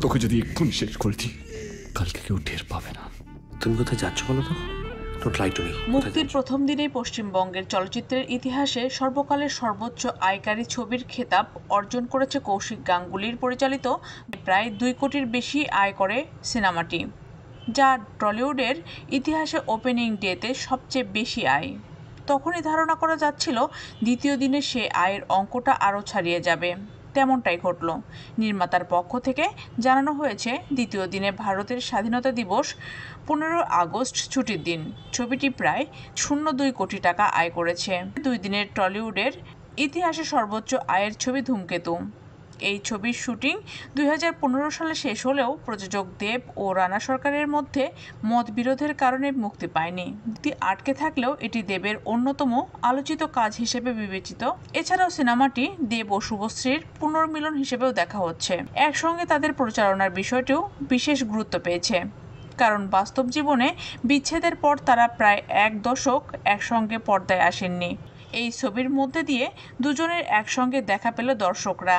তোকে যদি এক্ষুনি শেষ করে দিই, কালকে কেউ টের পাবে না। তুমি কোথায় যাচ্ছ বলো তো? Don't lie to me. মুক্তির প্রথম দিনেই পশ্চিমবঙ্গের চলচ্চিত্রের ইতিহাসে সর্বকালের সর্বোচ্চ আয়কারী ছবির খেতাব অর্জন করেছে কৌশিক গাঙ্গুলির পরিচালিত প্রায় 2 কোটির বেশি আয় করে সিনেমাটি, যা টলিউডের ইতিহাসে ওপেনিং ডেতে সবচেয়ে বেশি আয়। তখনই ধারণা করা যাচ্ছিল দ্বিতীয় দিনে সে আয়ের অঙ্কটা আরও ছাড়িয়ে যাবে। তেমনটাই ঘটল। নির্মাতার পক্ষ থেকে জানানো হয়েছে, দ্বিতীয় দিনে ভারতের স্বাধীনতা দিবস 15 আগস্ট ছুটির দিন ছবিটি প্রায় 0.2 কোটি টাকা আয় করেছে। 2 দিনের টলিউডের ইতিহাসে সর্বোচ্চ আয়ের ছবি ধূমকেতু। এই ছবির শুটিং 2015 সালে শেষ হলেও প্রযোজক দেব ও রানা সরকারের মধ্যে মতবিরোধের কারণে মুক্তি পায়নি। মুক্তি আটকে থাকলেও এটি দেবের অন্যতম আলোচিত কাজ হিসেবে বিবেচিত। এছাড়াও সিনেমাটি দেব ও শুভশ্রীর পুনর্মিলন হিসেবেও দেখা হচ্ছে। একসঙ্গে তাদের প্রচারণার বিষয়টিও বিশেষ গুরুত্ব পেয়েছে, কারণ বাস্তব জীবনে বিচ্ছেদের পর তারা প্রায় 1 দশক একসঙ্গে পর্দায় আসেননি। এই ছবির মধ্যে দিয়ে দুজনের একসঙ্গে দেখা পেল দর্শকরা।